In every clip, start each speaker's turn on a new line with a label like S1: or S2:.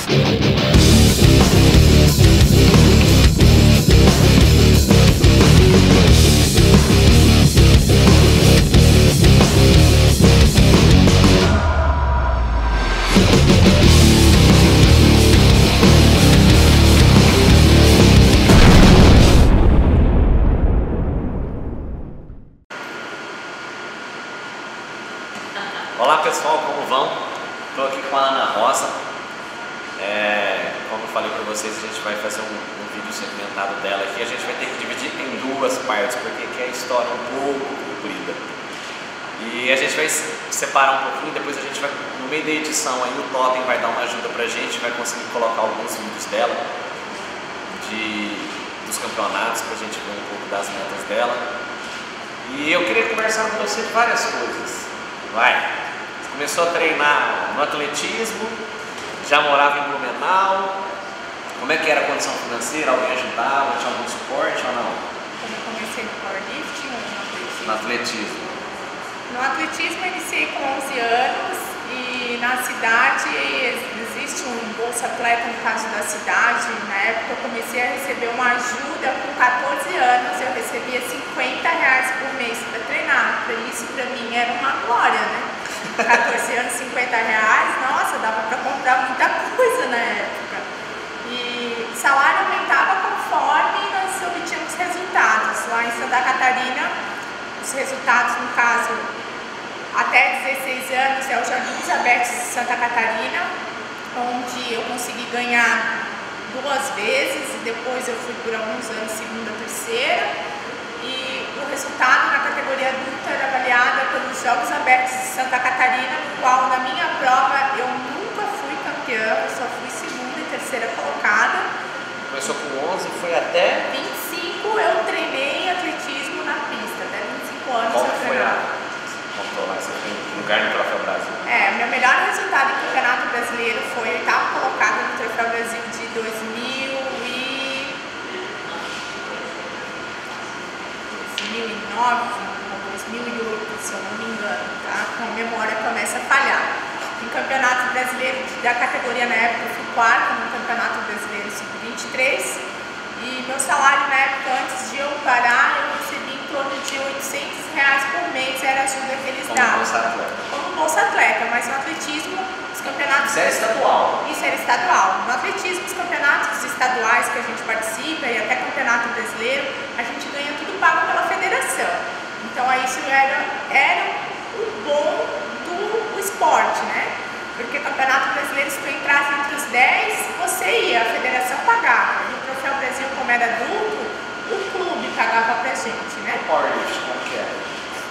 S1: Olá pessoal, como vão? Estou aqui com a Ana Rosa. Como eu falei para vocês, a gente vai fazer um vídeo segmentado dela aqui. A gente vai ter que dividir em duas partes, porque aqui é a história um pouco comprida. E a gente vai separar um pouquinho, depois a gente vai, no meio da edição, aí o Totem vai dar uma ajuda pra gente, vai conseguir colocar alguns vídeos dela, dos campeonatos, pra gente ver um pouco das metas dela. E eu queria conversar com você de várias coisas. Começou a treinar no atletismo, já morava em Blumenau. Como é que era a condição financeira? Alguém ajudava? Tinha algum suporte ou não?
S2: Quando eu comecei no powerlifting ou no atletismo?
S1: No atletismo.
S2: No atletismo eu iniciei com 11 anos e na cidade existe um Bolsa Atleta no caso da cidade. Na época eu comecei a receber uma ajuda com 14 anos, eu recebia R$50 por mês para treinar. Isso para mim era uma glória, né? 14 anos, R$50, nossa, dava para comprar muita coisa na época. E o salário aumentava conforme nós obtínhamos resultados. Lá em Santa Catarina, os resultados, no caso, até 16 anos é o Jardins Abertos de Santa Catarina, onde eu consegui ganhar 2 vezes e depois eu fui por alguns anos segunda, terceira. E o resultado na categoria adulta era avaliada pelos Jogos Abertos de Santa Catarina, no qual na minha prova eu nunca fui campeã, eu só fui segunda e terceira colocada.
S1: Começou com 11 e foi até?
S2: 25 eu treinei atletismo na pista, até 25 anos
S1: Qual
S2: eu treinava.
S1: Contou lá, você foi em lugar no Troféu Brasil?
S2: Meu melhor resultado em Campeonato Brasileiro foi o 8º colocado no Troféu Brasil de 2009, ou 2008, se eu não me engano, tá? Com a memória começa a falhar. Em Campeonato Brasileiro da categoria na época eu fui 4º no Campeonato Brasileiro Sub-23 e meu salário na época, antes de eu parar, eu recebi em torno de R$800 por mês, era a ajuda que eles davam.
S1: Como Bolsa Atleta?
S2: Como Bolsa Atleta, mas no atletismo, os campeonatos...
S1: Isso é estadual?
S2: Isso era estadual. No atletismo, os campeonatos estaduais que a gente participa e até campeonato brasileiro, a gente ganha tudo pago pela federação. Então isso era o bom do esporte, né? Porque campeonato brasileiro, se tu entrasse entre os 10, você ia, a federação pagava. E o Troféu Brasil, como era adulto, o clube pagava pra gente, né?
S1: O powerlifting, como que é?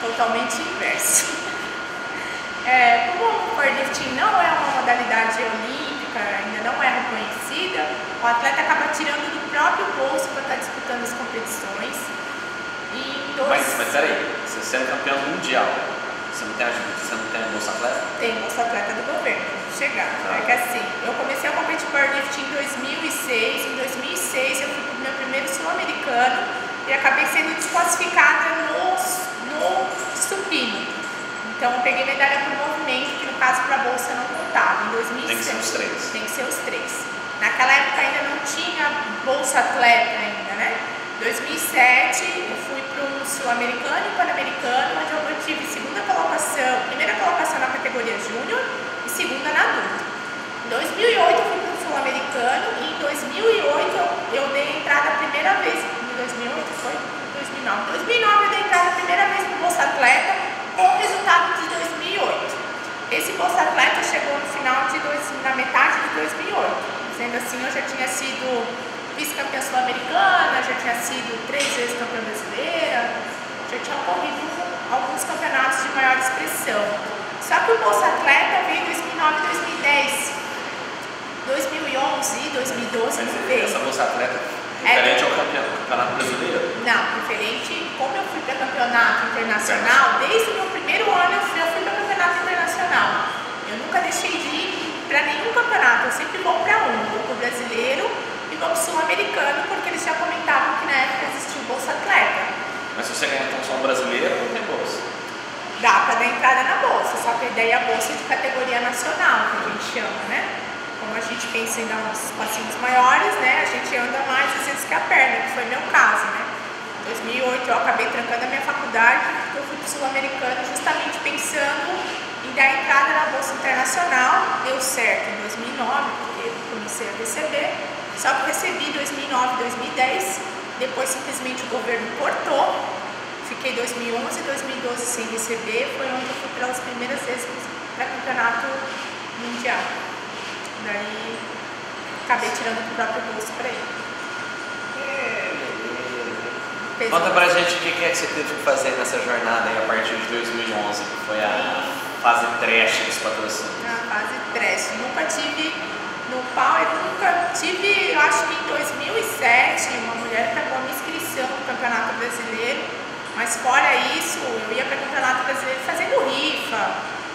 S2: Totalmente inverso. Como o powerlifting não é uma modalidade olímpica, ainda não é reconhecida, o atleta acaba tirando do próprio bolso para estar disputando as competições.
S1: Mas peraí, você sendo campeão mundial, você não tem ajuda, você não tem Bolsa Atleta?
S2: Tem Bolsa Atleta do governo, vamos chegar. É que assim, eu comecei a competir powerlifting em 2006, em 2006 eu fui pro meu primeiro sul-americano e acabei sendo desclassificada no supino. Então eu peguei medalha por movimento, que no caso para a bolsa não contava. Em 2006.
S1: Tem que ser os 3.
S2: Tem que ser os 3. Naquela época ainda não tinha Bolsa Atleta ainda, né? Em 2007 eu fui para um sul-americano e pan-americano, onde eu obtive primeira colocação na categoria júnior e segunda na adulta. Em 2008 eu fui para um sul-americano e em 2008 eu dei a entrada a primeira vez. Em 2008 foi? 2009. Em 2009 eu dei a entrada a primeira vez no Bolsa Atleta com o resultado de 2008. Esse Bolsa Atleta chegou no final na metade de 2008. Sendo assim, eu já tinha sido vice-campeã sul-americana, já tinha sido 3 vezes campeã brasileira, já tinha ocorrido alguns campeonatos de maior expressão. Só que o Bolsa Atleta veio em 2009 e 2010. 2011 e 2012 não veio.
S1: Essa Bolsa Atleta diferente ao campeonato brasileiro?
S2: Não, diferente. Como eu fui para campeonato internacional, desde o meu primeiro ano eu fui para campeonato internacional. Eu nunca deixei de ir para nenhum campeonato, eu sempre vou para um. Vou para o brasileiro e vou para o sul-americano, porque eles já comentavam que na época existia o Bolsa Atleta.
S1: Mas se você ganhar então só um brasileiro, não tem bolsa?
S2: Dá para dar entrada na bolsa, só que daí a bolsa é de categoria nacional, que a gente chama, né? Como a gente pensa em dar uns passinhos maiores, né? A gente anda mais às vezes que a perna, que foi meu caso, né? Em 2008 eu acabei trancando a minha faculdade, eu fui para o Sul-Americano justamente pensando em dar entrada na Bolsa Internacional. Deu certo em 2009, porque eu comecei a receber, só que recebi 2009, 2010, depois simplesmente o governo cortou, fiquei 2011 e 2012 sem receber, foi onde eu fui pelas primeiras vezes para campeonato mundial. Daí acabei tirando do próprio bolso para ir.
S1: Conta pra gente o que é que você teve que fazer nessa jornada aí a partir de 2011, que foi a fase trash dos patrocínios.
S2: A fase trash. Nunca tive no pau, eu nunca tive, eu acho que em 2007, uma mulher pegou minha inscrição no Campeonato Brasileiro, mas fora isso, eu ia para o Campeonato Brasileiro fazendo rifa,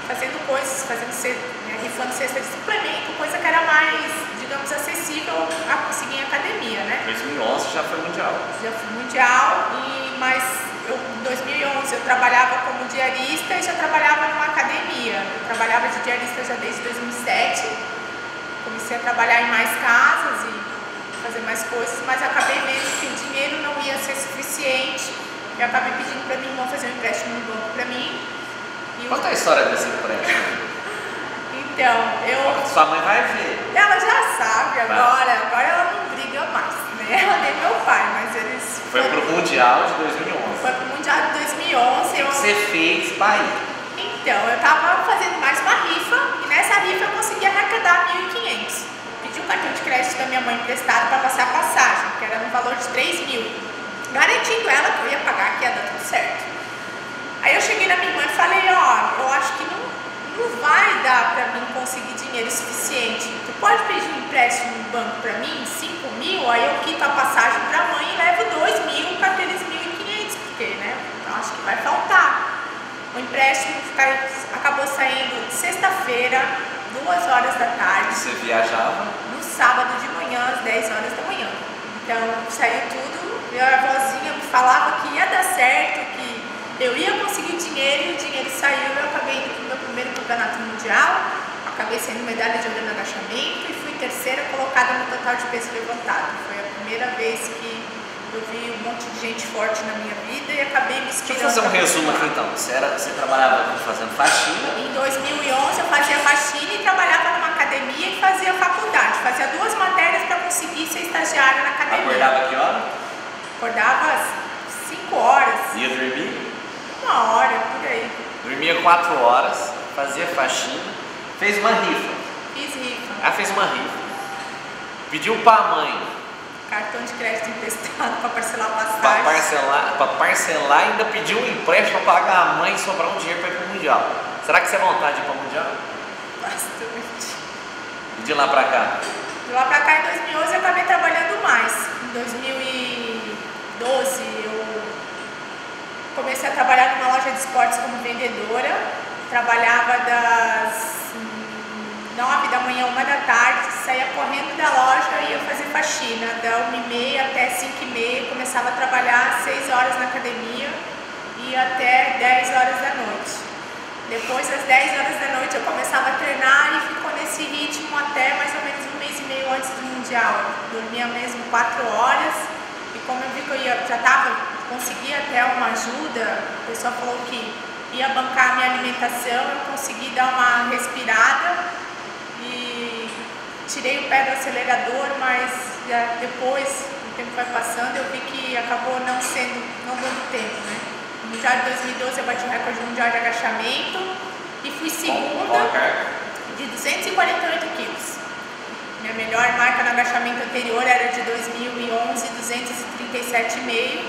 S2: fazendo coisas, rifando cesta de suplemento, coisa que era mais, digamos, acessível a conseguir em academia, né?
S1: 2011 já foi mundial.
S2: Já fui mundial, mas em 2011 eu trabalhava como diarista e já trabalhava numa academia. Eu trabalhava de diarista já desde 2007, comecei a trabalhar em mais casas e fazer mais coisas, mas acabei vendo que o dinheiro não ia ser suficiente e acabei pedindo para minha irmã fazer um empréstimo no banco para mim.
S1: Conta a história desse empréstimo.
S2: Então,
S1: sua mãe vai ver.
S2: Ela já sabe agora ela não briga mais, né? Ela nem meu pai, mas eles...
S1: Foi pro Mundial de 2011.
S2: Foi pro Mundial de 2011.
S1: O que você fez para ir?
S2: Então, eu tava fazendo mais uma rifa e nessa rifa eu consegui arrecadar 1.500. Pedi um cartão de crédito da minha mãe emprestado para passar a passagem, que era no valor de 3.000, garantindo ela que eu ia pagar, que ia dar tudo certo. Aí eu cheguei na minha irmã e falei, ó, eu acho que não vai dar para mim conseguir dinheiro suficiente. Tu pode pedir um empréstimo no banco para mim, 5.000, aí eu quito a passagem para a mãe e levo 2.000 para aqueles 1.500, porque, né, eu acho que vai faltar. O empréstimo acabou saindo sexta-feira, 2 horas da tarde.
S1: Você viajava?
S2: No sábado de manhã, às 10 horas da manhã. Então, saiu tudo, minha avózinha me falava que ia dar certo, que eu ia conseguir dinheiro e o dinheiro saiu. Eu acabei indo para o meu primeiro campeonato mundial, acabei sendo medalha de ouro no agachamento e fui terceira colocada no total de peso levantado. Foi a primeira vez que eu vi um monte de gente forte na minha vida e acabei me inspirando.
S1: Deixa eu fazer um resumo aqui então. Você trabalhava fazendo faxina?
S2: Em 2011 eu fazia faxina e trabalhava numa academia e fazia faculdade. Fazia 2 matérias para conseguir ser estagiária na academia.
S1: Acordava que hora?
S2: Acordava às 5 horas.
S1: Ia dormir?
S2: 1 hora, por aí.
S1: Dormia 4 horas, fazia faxina, fez uma rifa.
S2: Fiz rifa.
S1: Ela fez uma rifa. Pediu para a mãe
S2: cartão de crédito emprestado para parcelar a passagem.
S1: Para parcelar e ainda pediu um empréstimo para pagar a mãe e sobrar um dinheiro para ir para o Mundial. Será que você tem vontade de ir para o Mundial?
S2: Bastante.
S1: E de lá para cá?
S2: De lá para cá, em 2011, eu acabei trabalhando mais. Em 2012, eu comecei a trabalhar numa loja de esportes como vendedora. Trabalhava das 9 da manhã, 1 da tarde, saía correndo da loja e ia fazer faxina, da 1h30 até 5h30, começava a trabalhar às 6 horas na academia e até 10 horas da noite. Depois, às 10 horas da noite, eu começava a treinar e ficou nesse ritmo até mais ou menos 1 mês e meio antes do Mundial. Eu dormia mesmo 4 horas e como eu vi que eu conseguia até uma ajuda, o pessoal falou que ia bancar a minha alimentação, eu consegui dar uma respirada. E tirei o pé do acelerador, mas depois, o tempo vai passando, eu vi que acabou não dando tempo, né? No Mundial de 2012 eu bati o recorde mundial de agachamento e fui segunda de 248 quilos. Minha melhor marca no agachamento anterior era de 2011, 237,5,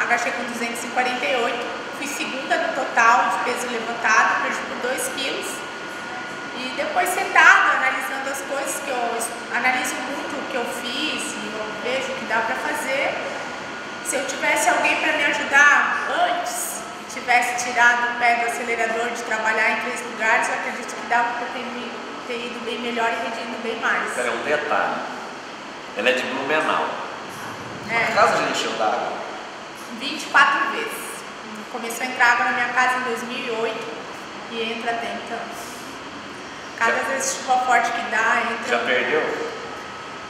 S2: agachei com 248, fui segunda no total de peso levantado, perdi por 2 quilos. E depois sentada, analisando as coisas, que eu analiso muito o que eu fiz e eu vejo o que dá para fazer. Se eu tivesse alguém para me ajudar antes, tivesse tirado o pé do acelerador de trabalhar em 3 lugares, eu acredito que dava para ter ido bem melhor e rendido bem mais.
S1: Espera, um detalhe. Ela é de Blumenau.
S2: A
S1: casa já encheu d'água?
S2: 24 vezes. Começou a entrar água na minha casa em 2008 e entra até então. Cada vez chuva forte que dá, entra.
S1: Já perdeu?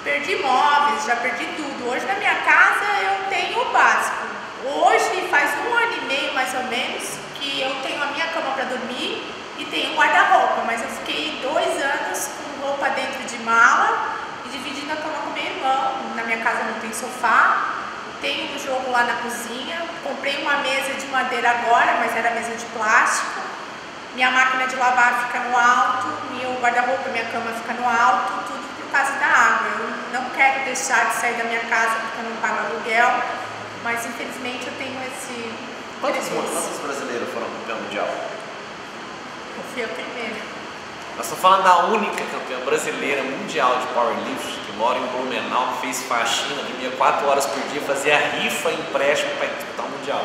S2: Perdi móveis, já perdi tudo. Hoje na minha casa eu tenho o básico. Hoje faz 1 ano e meio mais ou menos que eu tenho a minha cama para dormir e tenho um guarda-roupa, mas eu fiquei 2 anos com roupa dentro de mala e dividindo a cama com meu irmão. Na minha casa não tem sofá, tenho um jogo lá na cozinha, comprei uma mesa de madeira agora, mas era mesa de plástico. Minha máquina de lavar fica no alto, meu guarda-roupa, minha cama fica no alto, tudo por causa da água. Eu não quero deixar de sair da minha casa porque eu não pago aluguel, mas infelizmente eu tenho esse...
S1: Quantos brasileiros foram campeão mundial?
S2: Eu fui a primeira.
S1: Nós estamos falando da única campeã brasileira mundial de powerlifting, que mora em Blumenau, que fez faxina, dormia 4 horas por dia, fazia rifa e empréstimo para disputar o mundial.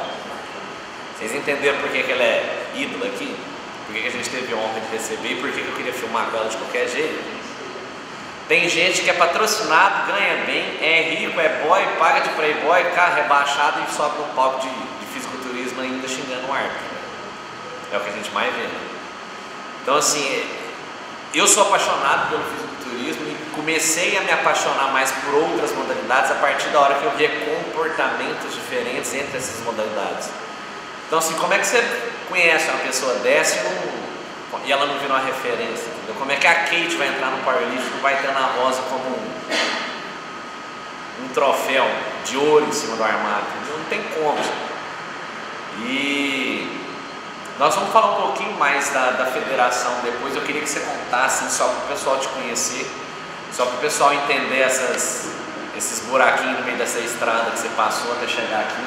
S1: Vocês entenderam por que ela é ídola aqui? Por que a gente teve a honra de receber e por que eu queria filmar com ela de qualquer jeito? Tem gente que é patrocinado, ganha bem, é rico, é boy, paga de playboy, carro rebaixado e sobe num palco de fisiculturismo ainda xingando o árbitro. É o que a gente mais vê. Então assim, eu sou apaixonado pelo fisiculturismo e comecei a me apaixonar mais por outras modalidades a partir da hora que eu via comportamentos diferentes entre essas modalidades. Então assim, como é que você conhece uma pessoa dessa e ela não vira uma referência, entendeu? Como é que a Kate vai entrar no powerlifting e não vai ter a Ana Rosa como um troféu de ouro em cima do armário, entendeu? Não tem como. E nós vamos falar um pouquinho mais da federação depois. Eu queria que você contasse só para o pessoal te conhecer, só para o pessoal entender esses buraquinhos no meio dessa estrada que você passou até chegar aqui.